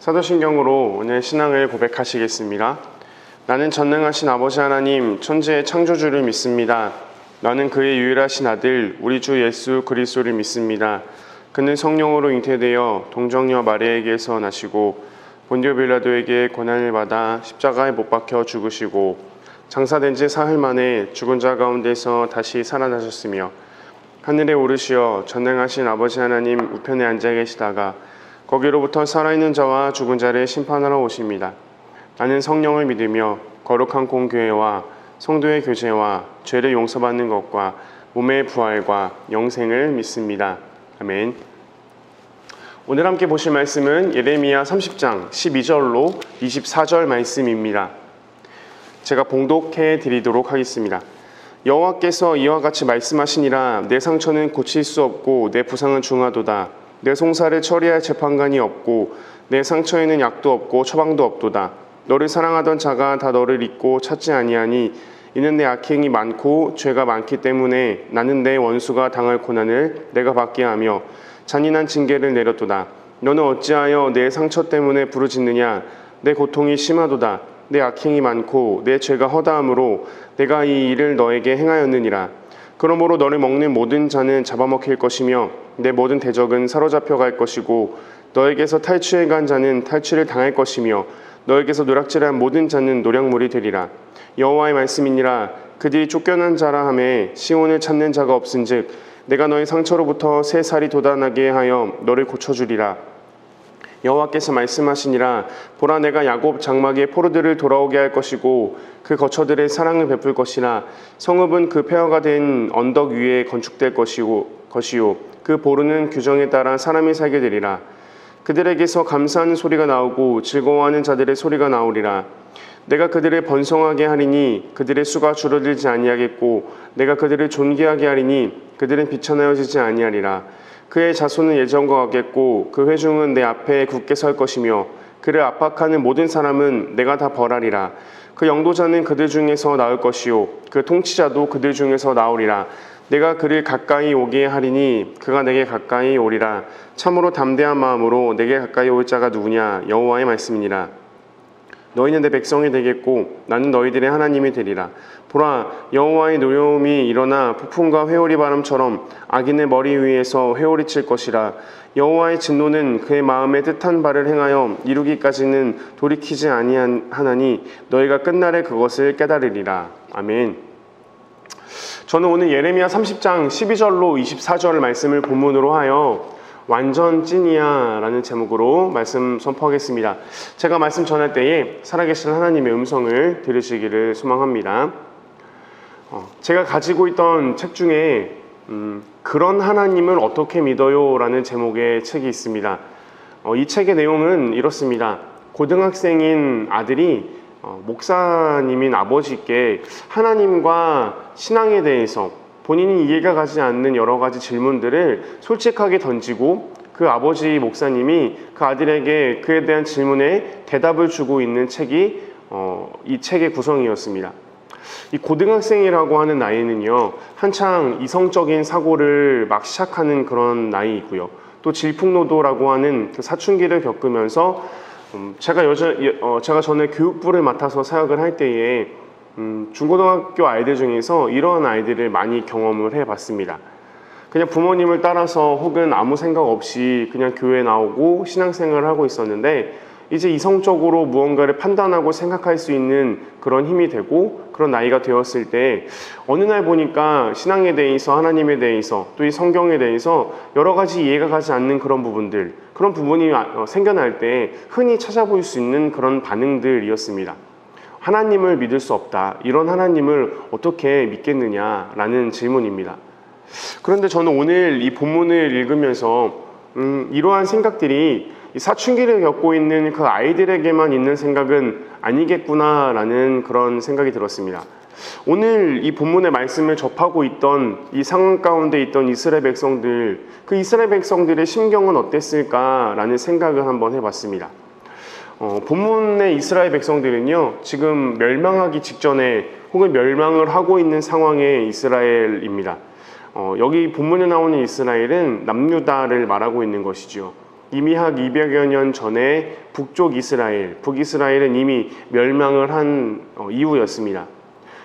사도신경으로 오늘 신앙을 고백하시겠습니다. 나는 전능하신 아버지 하나님 천지의 창조주를 믿습니다. 나는 그의 유일하신 아들 우리 주 예수 그리스도를 믿습니다. 그는 성령으로 잉태되어 동정녀 마리아에게서 나시고 본디오 빌라도에게 고난을 받아 십자가에 못 박혀 죽으시고 장사된 지 사흘 만에 죽은 자 가운데서 다시 살아나셨으며 하늘에 오르시어 전능하신 아버지 하나님 우편에 앉아 계시다가 거기로부터 살아있는 자와 죽은 자를 심판하러 오십니다. 나는 성령을 믿으며 거룩한 공교회와 성도의 교제와 죄를 용서받는 것과 몸의 부활과 영생을 믿습니다. 아멘. 오늘 함께 보실 말씀은 예레미야 30장 12절로 24절 말씀입니다. 제가 봉독해 드리도록 하겠습니다. 여호와께서 이와 같이 말씀하시니라. 내 상처는 고칠 수 없고 내 부상은 중하도다. 내 송사를 처리할 재판관이 없고 내 상처에는 약도 없고 처방도 없도다. 너를 사랑하던 자가 다 너를 잊고 찾지 아니하니 이는 내 악행이 많고 죄가 많기 때문에 나는 내 원수가 당할 고난을 내가 받게 하며 잔인한 징계를 내렸도다. 너는 어찌하여 내 상처 때문에 부르짖느냐. 내 고통이 심하도다. 내 악행이 많고 내 죄가 허다함으로 내가 이 일을 너에게 행하였느니라. 그러므로 너를 먹는 모든 자는 잡아먹힐 것이며 내 모든 대적은 사로잡혀 갈 것이고 너에게서 탈취해 간 자는 탈취를 당할 것이며 너에게서 누락질한 모든 자는 노략물이 되리라. 여호와의 말씀이니라. 그들이 쫓겨난 자라 하매 시온을 찾는 자가 없은즉 내가 너의 상처로부터 새 살이 돋아나게 하여 너를 고쳐주리라. 여호와께서 말씀하시니라. 보라, 내가 야곱 장막에 포로들을 돌아오게 할 것이고 그 거처들의 사랑을 베풀 것이라. 성읍은 그 폐허가 된 언덕 위에 건축될 것이요 그 보르는 규정에 따라 사람이 살게 되리라. 그들에게서 감사하는 소리가 나오고 즐거워하는 자들의 소리가 나오리라. 내가 그들을 번성하게 하리니 그들의 수가 줄어들지 아니하겠고 내가 그들을 존귀하게 하리니 그들은 비천하여지지 아니하리라. 그의 자손은 예전과 같겠고 그 회중은 내 앞에 굳게 설 것이며 그를 압박하는 모든 사람은 내가 다 벌하리라. 그 영도자는 그들 중에서 나올 것이요 그 통치자도 그들 중에서 나오리라. 내가 그를 가까이 오게 하리니 그가 내게 가까이 오리라. 참으로 담대한 마음으로 내게 가까이 올 자가 누구냐. 여호와의 말씀이니라. 너희는 내 백성이 되겠고 나는 너희들의 하나님이 되리라. 보라, 여호와의 노여움이 일어나 폭풍과 회오리 바람처럼 악인의 머리 위에서 회오리 칠 것이라. 여호와의 진노는 그의 마음에 뜻한 바를 행하여 이루기까지는 돌이키지 아니하나니 너희가 끝날에 그것을 깨달으리라. 아멘. 저는 오늘 예레미야 30장 12절로 24절 말씀을 본문으로 하여 완전 찐이야 라는 제목으로 말씀 선포하겠습니다. 제가 말씀 전할 때에 살아계신 하나님의 음성을 들으시기를 소망합니다. 제가 가지고 있던 책 중에 그런 하나님을 어떻게 믿어요? 라는 제목의 책이 있습니다. 이 책의 내용은 이렇습니다. 고등학생인 아들이 목사님인 아버지께 하나님과 신앙에 대해서 본인이 이해가 가지 않는 여러 가지 질문들을 솔직하게 던지고 그 아버지 목사님이 그 아들에게 그에 대한 질문에 대답을 주고 있는 책이 이 책의 구성이었습니다. 이 고등학생이라고 하는 나이는요, 한창 이성적인 사고를 막 시작하는 그런 나이이고요. 또 질풍노도라고 하는 그 사춘기를 겪으면서 제가 전에 교육부를 맡아서 사역을 할 때에 중고등학교 아이들 중에서 이런 아이들을 많이 경험을 해봤습니다. 그냥 부모님을 따라서 혹은 아무 생각 없이 그냥 교회 나오고 신앙생활을 하고 있었는데 이제 이성적으로 무언가를 판단하고 생각할 수 있는 그런 힘이 되고 그런 나이가 되었을 때 어느 날 보니까 신앙에 대해서, 하나님에 대해서, 또 이 성경에 대해서 여러 가지 이해가 가지 않는 그런 부분들, 그런 부분이 생겨날 때 흔히 찾아볼 수 있는 그런 반응들이었습니다. 하나님을 믿을 수 없다. 이런 하나님을 어떻게 믿겠느냐라는 질문입니다. 그런데 저는 오늘 이 본문을 읽으면서 이러한 생각들이 이 사춘기를 겪고 있는 그 아이들에게만 있는 생각은 아니겠구나라는 그런 생각이 들었습니다. 오늘 이 본문의 말씀을 접하고 있던 이 상황 가운데 있던 이스라엘 백성들, 그 이스라엘 백성들의 심경은 어땠을까라는 생각을 한번 해봤습니다. 본문의 이스라엘 백성들은요, 지금 멸망하기 직전에 혹은 멸망을 하고 있는 상황의 이스라엘입니다. 여기 본문에 나오는 이스라엘은 남유다를 말하고 있는 것이죠. 이미 약 200여 년 전에 북쪽 이스라엘, 북이스라엘은 이미 멸망을 한 이후였습니다.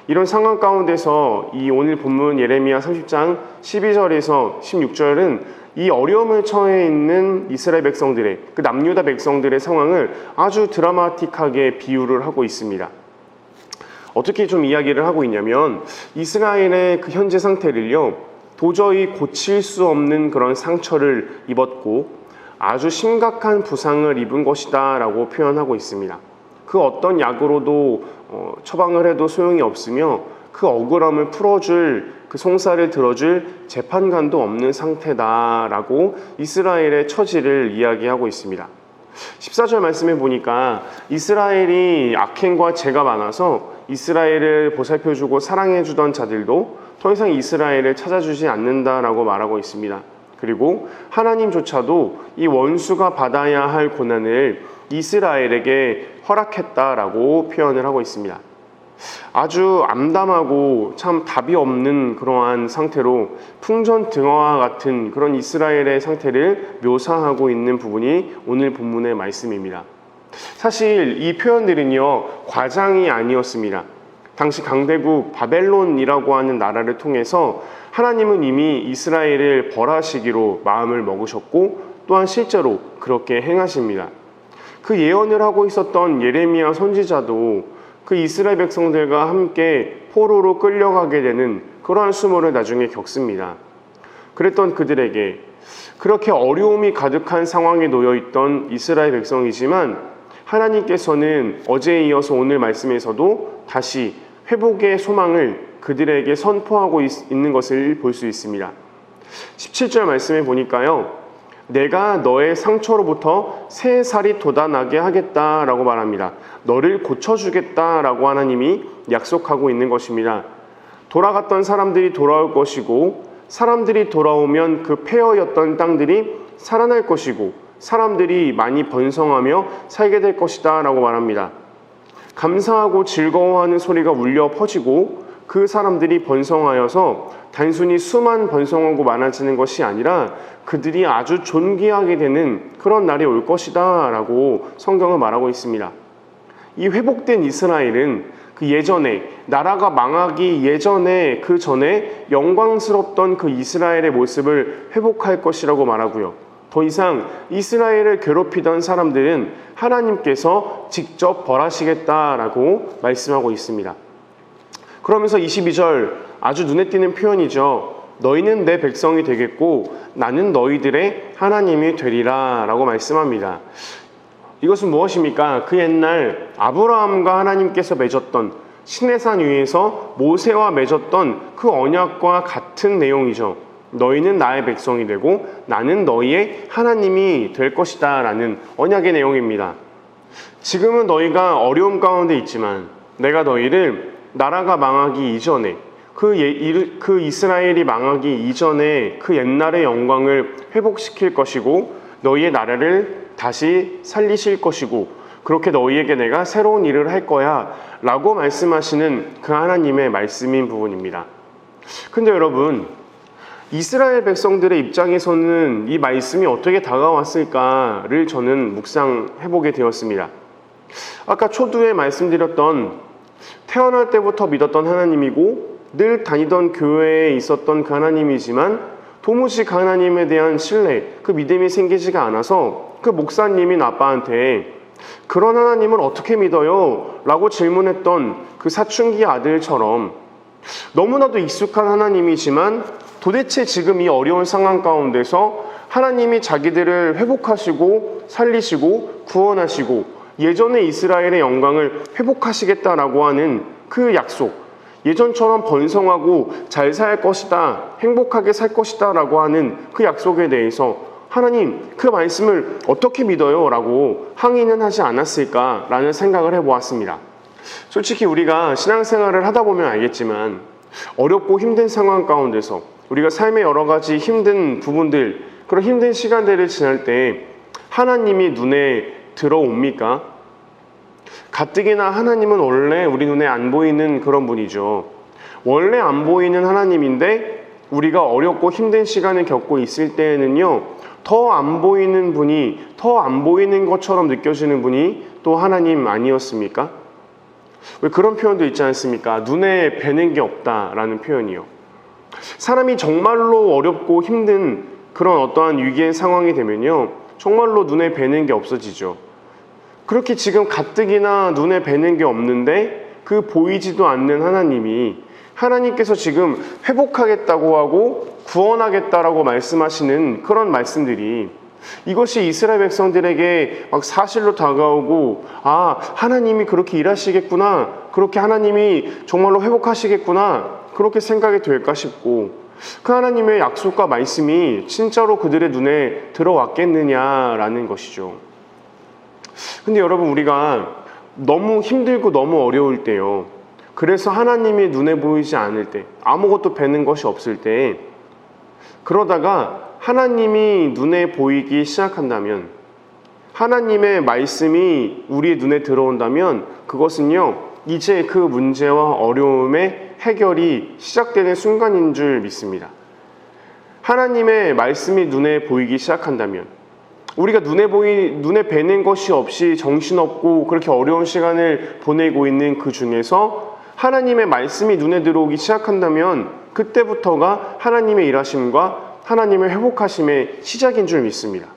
이런 상황 가운데서 이 오늘 본문 예레미야 30장 12절에서 16절은 이 어려움을 처해 있는 이스라엘 백성들의, 그 남유다 백성들의 상황을 아주 드라마틱하게 비유를 하고 있습니다. 어떻게 좀 이야기를 하고 있냐면, 이스라엘의 그 현재 상태를요, 도저히 고칠 수 없는 그런 상처를 입었고 아주 심각한 부상을 입은 것이다 라고 표현하고 있습니다. 그 어떤 약으로도 처방을 해도 소용이 없으며 그 억울함을 풀어줄, 그 송사를 들어줄 재판관도 없는 상태다라고 이스라엘의 처지를 이야기하고 있습니다. 14절 말씀해 보니까 이스라엘이 악행과 죄가 많아서 이스라엘을 보살펴주고 사랑해주던 자들도 더 이상 이스라엘을 찾아주지 않는다라고 말하고 있습니다. 그리고 하나님조차도 이 원수가 받아야 할 고난을 이스라엘에게 허락했다라고 표현을 하고 있습니다. 아주 암담하고 참 답이 없는 그러한 상태로 풍전등화와 같은 그런 이스라엘의 상태를 묘사하고 있는 부분이 오늘 본문의 말씀입니다. 사실 이 표현들은요, 과장이 아니었습니다. 당시 강대국 바벨론이라고 하는 나라를 통해서 하나님은 이미 이스라엘을 벌하시기로 마음을 먹으셨고 또한 실제로 그렇게 행하십니다. 그 예언을 하고 있었던 예레미야 선지자도 그 이스라엘 백성들과 함께 포로로 끌려가게 되는 그러한 수모를 나중에 겪습니다. 그랬던 그들에게 그렇게 어려움이 가득한 상황에 놓여있던 이스라엘 백성이지만 하나님께서는 어제에 이어서 오늘 말씀에서도 다시 회복의 소망을 그들에게 선포하고 있는 것을 볼 수 있습니다. 17절 말씀에 보니까요, 내가 너의 상처로부터 새 살이 돋아나게 하겠다라고 말합니다. 너를 고쳐주겠다라고 하나님이 약속하고 있는 것입니다. 돌아갔던 사람들이 돌아올 것이고 사람들이 돌아오면 그 폐허였던 땅들이 살아날 것이고 사람들이 많이 번성하며 살게 될 것이다 라고 말합니다. 감사하고 즐거워하는 소리가 울려 퍼지고 그 사람들이 번성하여서 단순히 수만 번성하고 많아지는 것이 아니라 그들이 아주 존귀하게 되는 그런 날이 올 것이다 라고 성경은 말하고 있습니다. 이 회복된 이스라엘은 그 예전에 나라가 망하기 예전에 그 전에 영광스럽던 그 이스라엘의 모습을 회복할 것이라고 말하고요. 더 이상 이스라엘을 괴롭히던 사람들은 하나님께서 직접 벌하시겠다라고 말씀하고 있습니다. 그러면서 22절 아주 눈에 띄는 표현이죠. 너희는 내 백성이 되겠고 나는 너희들의 하나님이 되리라 라고 말씀합니다. 이것은 무엇입니까? 그 옛날 아브라함과 하나님께서 맺었던 시내산 위에서 모세와 맺었던 그 언약과 같은 내용이죠. 너희는 나의 백성이 되고 나는 너희의 하나님이 될 것이다 라는 언약의 내용입니다. 지금은 너희가 어려움 가운데 있지만 내가 너희를 나라가 망하기 이전에 그 이스라엘이 망하기 이전에 그 옛날의 영광을 회복시킬 것이고 너희의 나라를 다시 살리실 것이고 그렇게 너희에게 내가 새로운 일을 할 거야 라고 말씀하시는 그 하나님의 말씀인 부분입니다. 근데 여러분, 이스라엘 백성들의 입장에서는 이 말씀이 어떻게 다가왔을까를 저는 묵상해보게 되었습니다. 아까 초두에 말씀드렸던 태어날 때부터 믿었던 하나님이고 늘 다니던 교회에 있었던 그 하나님이지만 도무지 그 하나님에 대한 신뢰, 그 믿음이 생기지가 않아서 그 목사님인 아빠한테 그런 하나님을 어떻게 믿어요? 라고 질문했던 그 사춘기 아들처럼 너무나도 익숙한 하나님이지만 도대체 지금 이 어려운 상황 가운데서 하나님이 자기들을 회복하시고 살리시고 구원하시고 예전의 이스라엘의 영광을 회복하시겠다라고 하는 그 약속, 예전처럼 번성하고 잘 살 것이다, 행복하게 살 것이다 라고 하는 그 약속에 대해서 하나님 그 말씀을 어떻게 믿어요? 라고 항의는 하지 않았을까 라는 생각을 해보았습니다. 솔직히 우리가 신앙생활을 하다 보면 알겠지만 어렵고 힘든 상황 가운데서 우리가 삶의 여러 가지 힘든 부분들, 그런 힘든 시간들을 지날 때 하나님이 눈에 들어옵니까? 가뜩이나 하나님은 원래 우리 눈에 안 보이는 그런 분이죠. 원래 안 보이는 하나님인데 우리가 어렵고 힘든 시간을 겪고 있을 때에는요, 더 안 보이는 분이, 더 안 보이는 것처럼 느껴지는 분이 또 하나님 아니었습니까? 왜 그런 표현도 있지 않습니까? 눈에 뵈는 게 없다라는 표현이요. 사람이 정말로 어렵고 힘든 그런 어떠한 위기의 상황이 되면요, 정말로 눈에 뵈는 게 없어지죠. 그렇게 지금 가뜩이나 눈에 뵈는 게 없는데 그 보이지도 않는 하나님께서 지금 회복하겠다고 하고 구원하겠다라고 말씀하시는 그런 말씀들이, 이것이 이스라엘 백성들에게 막 사실로 다가오고, 아, 하나님이 그렇게 일하시겠구나, 그렇게 하나님이 정말로 회복하시겠구나, 그렇게 생각이 될까 싶고, 그 하나님의 약속과 말씀이 진짜로 그들의 눈에 들어왔겠느냐라는 것이죠. 근데 여러분, 우리가 너무 힘들고 너무 어려울 때요, 그래서 하나님이 눈에 보이지 않을 때, 아무것도 뵈는 것이 없을 때, 그러다가 하나님이 눈에 보이기 시작한다면, 하나님의 말씀이 우리의 눈에 들어온다면, 그것은요, 이제 그 문제와 어려움의 해결이 시작되는 순간인 줄 믿습니다. 하나님의 말씀이 눈에 보이기 시작한다면, 우리가 눈에 뵈는 것이 없이 정신없고 그렇게 어려운 시간을 보내고 있는 그 중에서 하나님의 말씀이 눈에 들어오기 시작한다면, 그때부터가 하나님의 일하심과 하나님의 회복하심의 시작인 줄 믿습니다.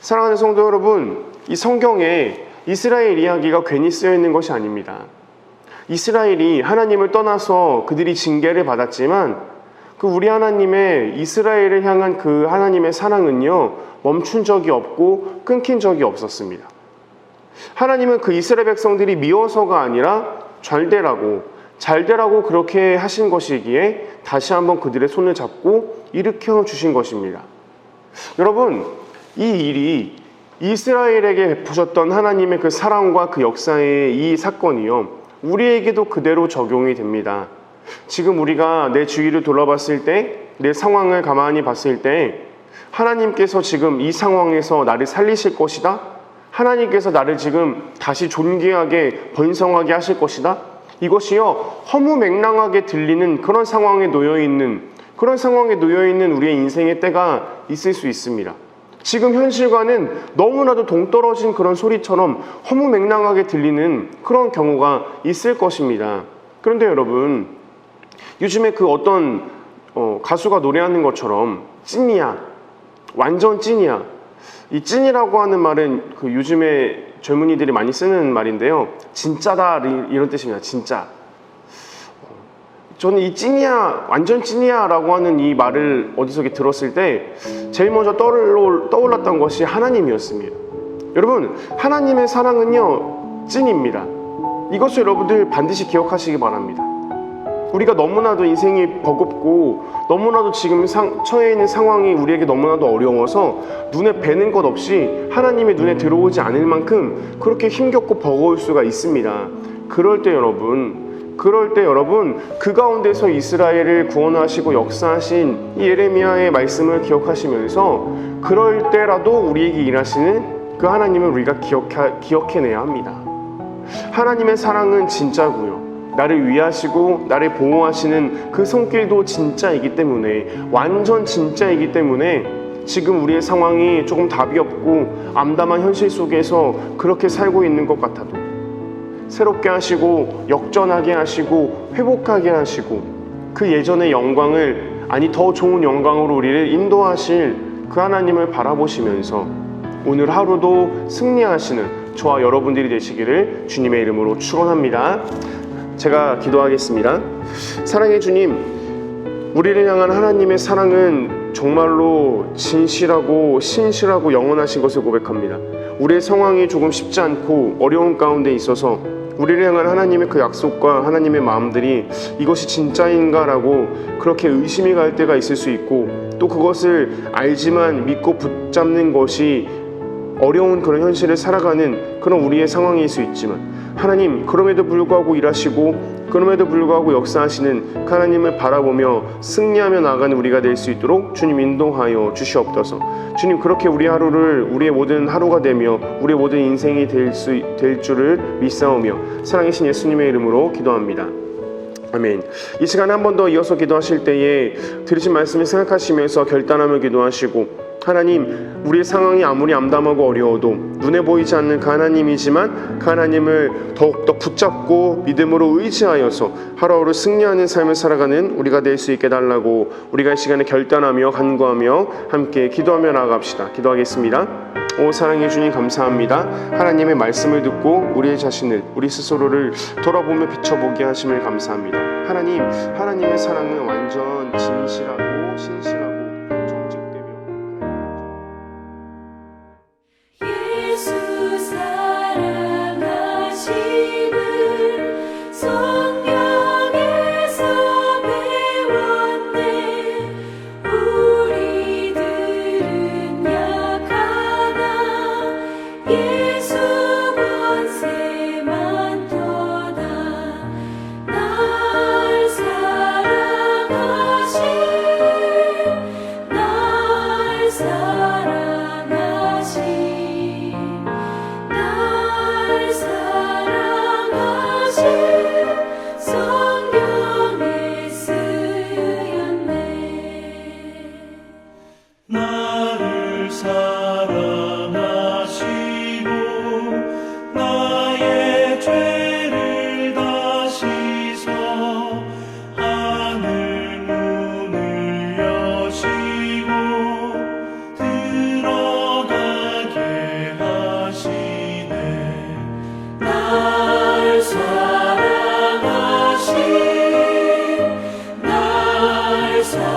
사랑하는 성도 여러분, 이 성경에 이스라엘 이야기가 괜히 쓰여 있는 것이 아닙니다. 이스라엘이 하나님을 떠나서 그들이 징계를 받았지만, 그 우리 하나님의 이스라엘을 향한 그 하나님의 사랑은요, 멈춘 적이 없고 끊긴 적이 없었습니다. 하나님은 그 이스라엘 백성들이 미워서가 아니라 잘되라고 그렇게 하신 것이기에 다시 한번 그들의 손을 잡고 일으켜 주신 것입니다. 여러분, 이 일이 이스라엘에게 베푸셨던 하나님의 그 사랑과 그 역사의 이 사건이요, 우리에게도 그대로 적용이 됩니다. 지금 우리가 내 주위를 돌아봤을 때, 내 상황을 가만히 봤을 때, 하나님께서 지금 이 상황에서 나를 살리실 것이다, 하나님께서 나를 지금 다시 존귀하게 번성하게 하실 것이다, 이것이요, 허무맹랑하게 들리는 그런 상황에 놓여있는 우리의 인생의 때가 있을 수 있습니다. 지금 현실과는 너무나도 동떨어진 그런 소리처럼 허무맹랑하게 들리는 그런 경우가 있을 것입니다. 그런데 여러분, 요즘에 그 어떤 가수가 노래하는 것처럼 찐이야, 완전 찐이야, 이 찐이라고 하는 말은 그 요즘에 젊은이들이 많이 쓰는 말인데요, 진짜다, 이런 뜻입니다. 진짜. 저는 이 찐이야, 완전 찐이야 라고 하는 이 말을 어디서 들었을 때 제일 먼저 떠올랐던 것이 하나님이었습니다. 여러분, 하나님의 사랑은요, 찐입니다. 이것을 여러분들 반드시 기억하시기 바랍니다. 우리가 너무나도 인생이 버겁고 너무나도 지금 처해 있는 상황이 우리에게 너무나도 어려워서 눈에 뵈는 것 없이 하나님의 눈에 들어오지 않을 만큼 그렇게 힘겹고 버거울 수가 있습니다. 그럴 때 여러분, 그 가운데서 이스라엘을 구원하시고 역사하신 이 예레미야의 말씀을 기억하시면서, 그럴 때라도 우리에게 일하시는 그 하나님을 우리가 기억해내야 합니다. 하나님의 사랑은 진짜고요, 나를 위하시고 나를 보호하시는 그 손길도 진짜이기 때문에, 완전 진짜이기 때문에 지금 우리의 상황이 조금 답이 없고 암담한 현실 속에서 그렇게 살고 있는 것 같아도 새롭게 하시고 역전하게 하시고 회복하게 하시고 그 예전의 영광을, 아니 더 좋은 영광으로 우리를 인도하실 그 하나님을 바라보시면서 오늘 하루도 승리하시는 저와 여러분들이 되시기를 주님의 이름으로 축원합니다. 제가 기도하겠습니다. 사랑의 주님, 우리를 향한 하나님의 사랑은 정말로 진실하고 신실하고 영원하신 것을 고백합니다. 우리의 상황이 조금 쉽지 않고 어려운 가운데 있어서 우리를 향한 하나님의 그 약속과 하나님의 마음들이 이것이 진짜인가라고 그렇게 의심이 갈 때가 있을 수 있고, 또 그것을 알지만 믿고 붙잡는 것이 어려운 그런 현실을 살아가는 그런 우리의 상황일 수 있지만, 하나님, 그럼에도 불구하고 일하시고 그럼에도 불구하고 역사하시는 그 하나님을 바라보며 승리하며 나아가는 우리가 될 수 있도록 주님 인도하여 주시옵소서. 주님, 그렇게 우리 하루를 우리의 모든 하루가 되며 우리의 모든 인생이 될 줄을 믿사오며 사랑이신 예수님의 이름으로 기도합니다. 아멘. 이 시간에 한 번 더 이어서 기도하실 때에 들으신 말씀을 생각하시면서 결단하며 기도하시고, 하나님, 우리의 상황이 아무리 암담하고 어려워도 눈에 보이지 않는 그 하나님이지만 그 하나님을 더욱더 붙잡고 믿음으로 의지하여서 하루하루 승리하는 삶을 살아가는 우리가 될 수 있게 달라고 우리가 이 시간에 결단하며 간구하며 함께 기도하며 나아갑시다. 기도하겠습니다. 오 사랑해 주님 감사합니다. 하나님의 말씀을 듣고 우리의 자신을, 우리 스스로를 돌아보며 비춰보게 하심을 감사합니다. 하나님의 사랑은 완전 진실하고 신실하고 정직되며 예수 사랑하심을 성경에서 배웠네. 우리들은 약하나 예수 권세만 더다. 날 사랑하신 성경에 쓰였네. 나를 사랑하시고 나의 죄를 다 씻어 하늘 문을 여시고 들어가게 하시네. 날 사랑하신 날 사랑하신